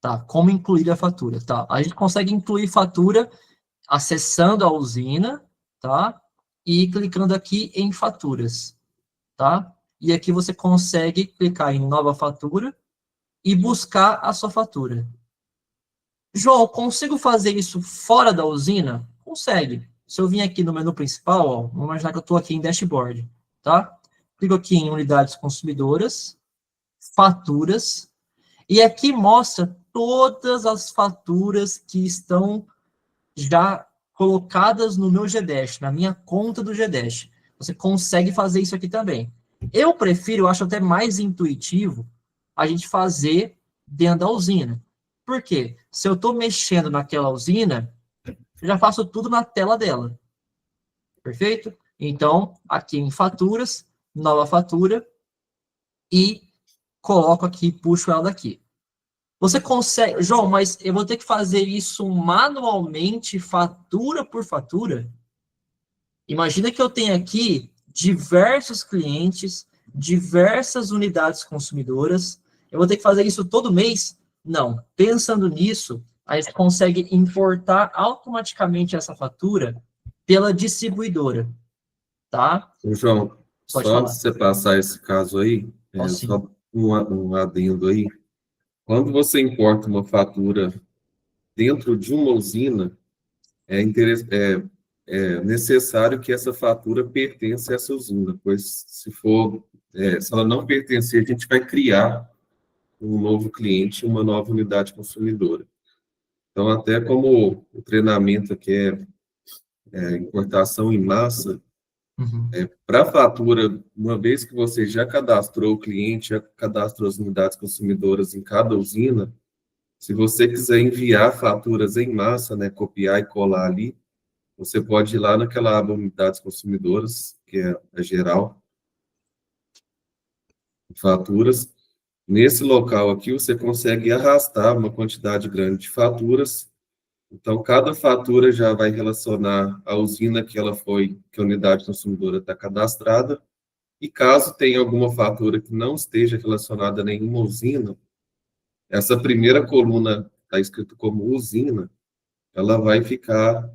Tá, como incluir a fatura? Tá, a gente consegue incluir fatura acessando a usina, tá? E clicando aqui em faturas, tá? E aqui você consegue clicar em nova fatura e buscar a sua fatura. João, consigo fazer isso fora da usina? Consegue. Se eu vim aqui no menu principal, ó, vamos imaginar que eu estou aqui em dashboard, tá? Clico aqui em unidades consumidoras, faturas, e aqui mostra todas as faturas que estão já colocadas no meu Gdash, na minha conta do Gdash. Você consegue fazer isso aqui também. Eu prefiro, eu acho até mais intuitivo, a gente fazer dentro da usina. Por quê? Se eu estou mexendo naquela usina, eu já faço tudo na tela dela. Perfeito? Então, aqui em faturas, nova fatura, e coloco aqui, puxo ela daqui. Você consegue... João, mas eu vou ter que fazer isso manualmente, fatura por fatura? Imagina que eu tenho aqui diversos clientes, diversas unidades consumidoras. Eu vou ter que fazer isso todo mês? Não. Pensando nisso, a gente consegue importar automaticamente essa fatura pela distribuidora, tá? Ô, João, Pode só antes falar. de você passar esse caso aí, Posso sim. só um adendo aí. Quando você importa uma fatura dentro de uma usina, é necessário que essa fatura pertença a essa usina, pois se ela não pertencer, a gente vai criar um novo cliente, uma nova unidade consumidora. Então, até como o treinamento aqui é importação em massa, Uhum. para a fatura, uma vez que você já cadastrou o cliente, já cadastrou as unidades consumidoras em cada usina, se você quiser enviar faturas em massa, né, copiar e colar ali, você pode ir lá naquela aba unidades consumidoras, que é a geral, faturas. Nesse local aqui, você consegue arrastar uma quantidade grande de faturas. Então, cada fatura já vai relacionar a usina que que a unidade consumidora está cadastrada. E caso tenha alguma fatura que não esteja relacionada a nenhuma usina, essa primeira coluna está escrito como usina, ela vai ficar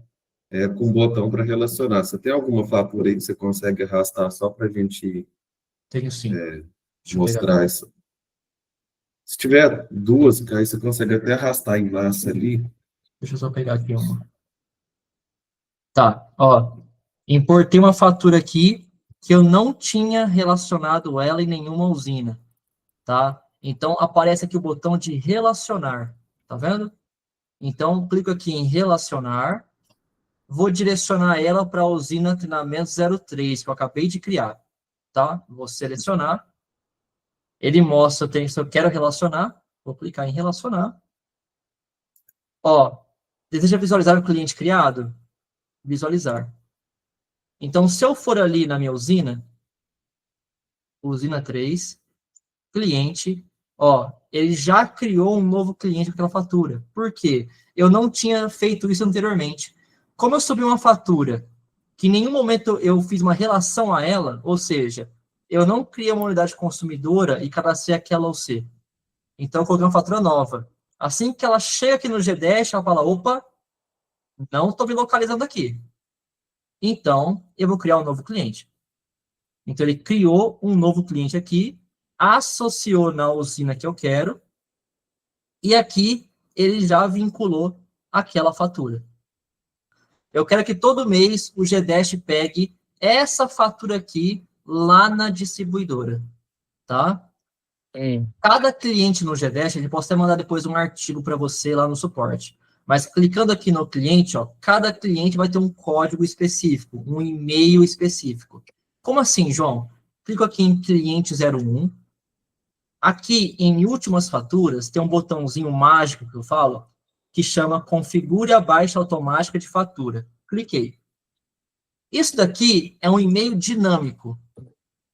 com um botão para relacionar. Você tem alguma fatura aí que você consegue arrastar só para a gente Tenho sim. Deixa eu pegar mostrar aqui. isso? Se tiver duas, aí você consegue até arrastar em massa ali. Deixa eu só pegar aqui uma. Tá, ó. Importei uma fatura aqui que eu não tinha relacionado ela em nenhuma usina, tá? Então, aparece aqui o botão de relacionar, tá vendo? Então, clico aqui em relacionar, vou direcionar ela para a usina treinamento 03, que eu acabei de criar, tá? Vou selecionar, ele mostra se eu quero relacionar, vou clicar em relacionar. Ó, deseja visualizar o cliente criado? Visualizar. Então, se eu for ali na minha usina 3, cliente, ó, ele já criou um novo cliente com aquela fatura. Por quê? Eu não tinha feito isso anteriormente. Como eu subi uma fatura que em nenhum momento eu fiz uma relação a ela, ou seja, eu não criei uma unidade consumidora e cadastrei aquela OC. Então, eu coloquei uma fatura nova. Assim que ela chega aqui no Gdash, ela fala, opa, não estou me localizando aqui. Então, eu vou criar um novo cliente. Então, ele criou um novo cliente aqui, associou na usina que eu quero, e aqui ele já vinculou aquela fatura. Eu quero que todo mês o Gdash pegue essa fatura aqui lá na distribuidora, tá? Cada cliente no Gdash, ele pode até mandar depois um artigo para você lá no suporte. Mas clicando aqui no cliente, ó, cada cliente vai ter um código específico, um e-mail específico. Como assim, João? Clico aqui em cliente 01. Aqui em últimas faturas, tem um botãozinho mágico que eu falo, que chama configure a baixa automática de fatura. Cliquei. Isso daqui é um e-mail dinâmico,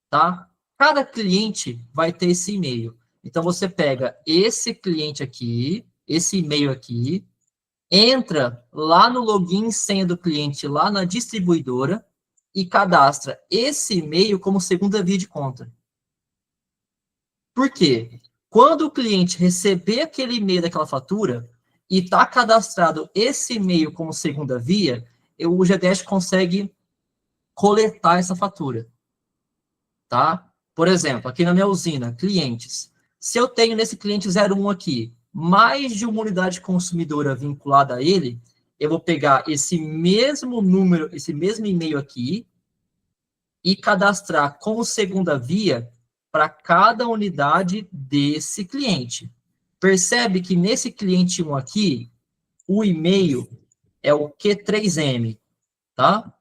tá? Cada cliente vai ter esse e-mail. Então, você pega esse cliente aqui, esse e-mail aqui, entra lá no login e senha do cliente, lá na distribuidora, e cadastra esse e-mail como segunda via de conta. Por quê? Quando o cliente receber aquele e-mail daquela fatura e está cadastrado esse e-mail como segunda via, o GDash consegue coletar essa fatura, tá? Por exemplo, aqui na minha usina, clientes. Se eu tenho nesse cliente 01 aqui, mais de uma unidade consumidora vinculada a ele, eu vou pegar esse mesmo número, esse mesmo e-mail aqui e cadastrar como segunda via para cada unidade desse cliente. Percebe que nesse cliente 1 aqui, o e-mail é o Q3M, tá?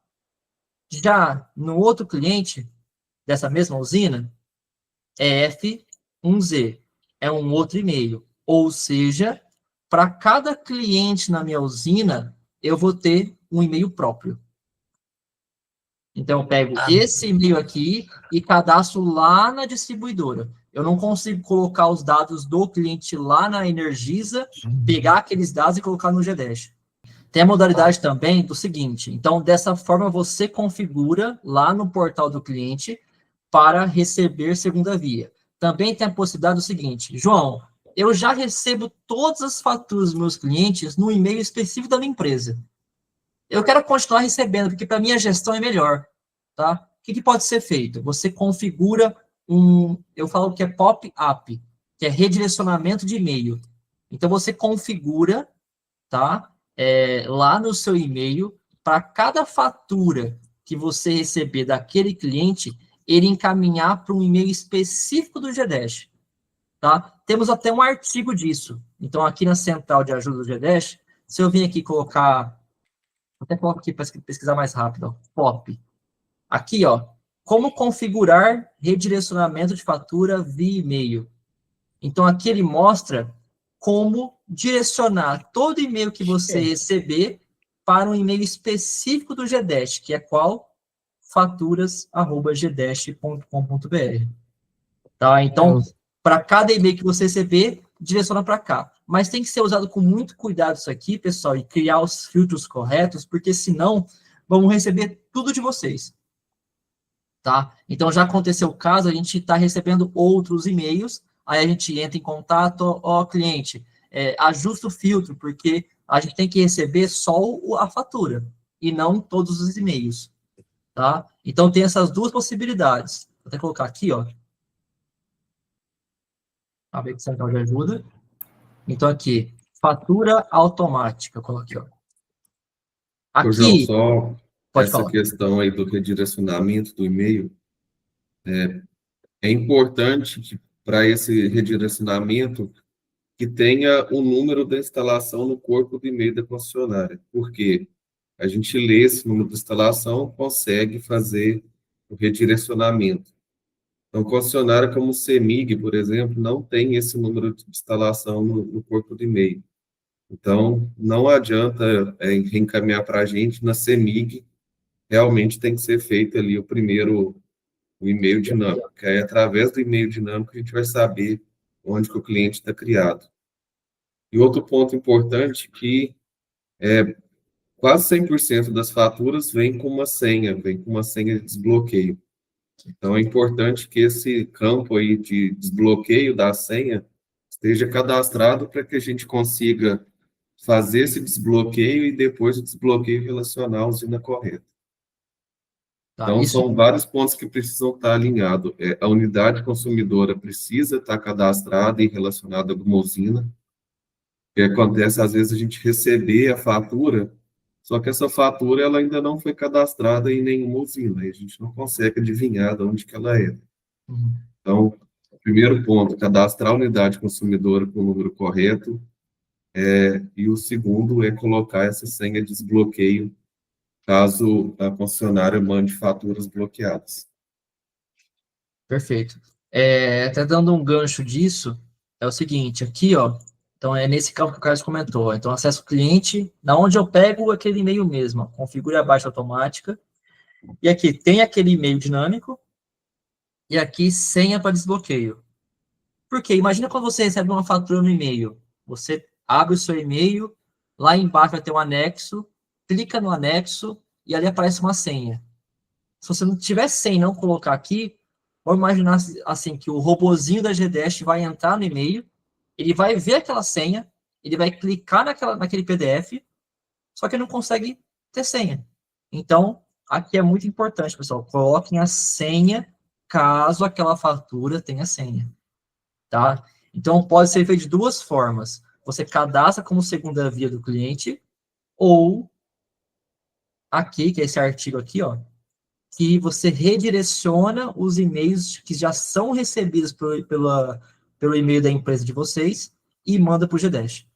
Já no outro cliente, dessa mesma usina, é F1Z, é um outro e-mail. Ou seja, para cada cliente na minha usina, eu vou ter um e-mail próprio. Então, eu pego esse e-mail aqui e cadastro lá na distribuidora. Eu não consigo colocar os dados do cliente lá na Energisa, pegar aqueles dados e colocar no GDash. Tem a modalidade também do seguinte, então, dessa forma, você configura lá no portal do cliente para receber segunda via. Também tem a possibilidade do seguinte, João, eu já recebo todas as faturas dos meus clientes no e-mail específico da minha empresa. Eu quero continuar recebendo, porque para mim a gestão é melhor, tá? O que pode ser feito? Você configura eu falo que é pop-up, que é redirecionamento de e-mail. Então, você configura, tá? Lá no seu e-mail, para cada fatura que você receber daquele cliente, ele encaminhar para um e-mail específico do GDash, tá? Temos até um artigo disso. Então, aqui na central de ajuda do GDash, se eu vir aqui colocar, até coloco aqui para pesquisar mais rápido, ó, POP. Aqui, ó, como configurar redirecionamento de fatura via e-mail. Então, aqui ele mostra como direcionar todo e-mail que você receber para um e-mail específico do GDash, que é qual? faturas@gdash.com.br. Tá? Então, para cada e-mail que você receber, direciona para cá. Mas tem que ser usado com muito cuidado isso aqui, pessoal, e criar os filtros corretos, porque senão vamos receber tudo de vocês. Tá? Então, já aconteceu o caso, a gente está recebendo outros e-mails, aí a gente entra em contato, ó, cliente, ajusta o filtro, porque a gente tem que receber só a fatura, e não todos os e-mails, tá? Então, tem essas duas possibilidades. Vou até colocar aqui, ó. A ver que central de ajuda. Então, aqui, fatura automática, eu coloquei, ó. João, Aqui, só pode essa falar. questão aí do redirecionamento do e-mail, é importante que para esse redirecionamento que tenha o número da instalação no corpo do e-mail da concessionária, porque a gente lê esse número de instalação, consegue fazer o redirecionamento. Então, concessionária como o CEMIG, por exemplo, não tem esse número de instalação no corpo do e-mail. Então, não adianta reencaminhar para a gente na CEMIG, realmente tem que ser feito ali o primeiro, o e-mail dinâmico, que aí, através do e-mail dinâmico, a gente vai saber onde que o cliente está criado. E outro ponto importante que quase 100% das faturas vem com uma senha de desbloqueio. Então, é importante que esse campo aí de desbloqueio da senha esteja cadastrado para que a gente consiga fazer esse desbloqueio e depois o desbloqueio relacionar a usina correta. Tá, Então, isso, são vários pontos que precisam estar alinhados. A unidade consumidora precisa estar cadastrada e relacionada a alguma usina. O que acontece, às vezes, a gente receber a fatura, só que essa fatura ela ainda não foi cadastrada em nenhuma usina, e a gente não consegue adivinhar de onde que ela é. Então, primeiro ponto, cadastrar a unidade consumidora com o número correto, e o segundo é colocar essa senha de desbloqueio, caso a concessionária mande faturas bloqueadas. perfeito. Até dando um gancho disso, é o seguinte, aqui, ó, então é nesse campo que o Carlos comentou, então acesso cliente, na onde eu pego aquele e-mail mesmo, ó, configure a baixa automática, e aqui tem aquele e-mail dinâmico, e aqui senha para desbloqueio. Por quê? Imagina quando você recebe uma fatura no e-mail, você abre o seu e-mail, lá embaixo vai ter um anexo, clica no anexo, e ali aparece uma senha. Se você não tiver senha e não colocar aqui, Vamos imaginar assim, que o robozinho da GDash vai entrar no e-mail, ele vai ver aquela senha, ele vai clicar naquele PDF, só que não consegue ter senha. Então, aqui é muito importante, pessoal, coloquem a senha caso aquela fatura tenha senha, tá? Então, pode ser feito de duas formas. Você cadastra como segunda via do cliente, ou aqui, que é esse artigo aqui, ó, que você redireciona os e-mails que já são recebidos pelo e-mail da empresa de vocês e manda para o GDash.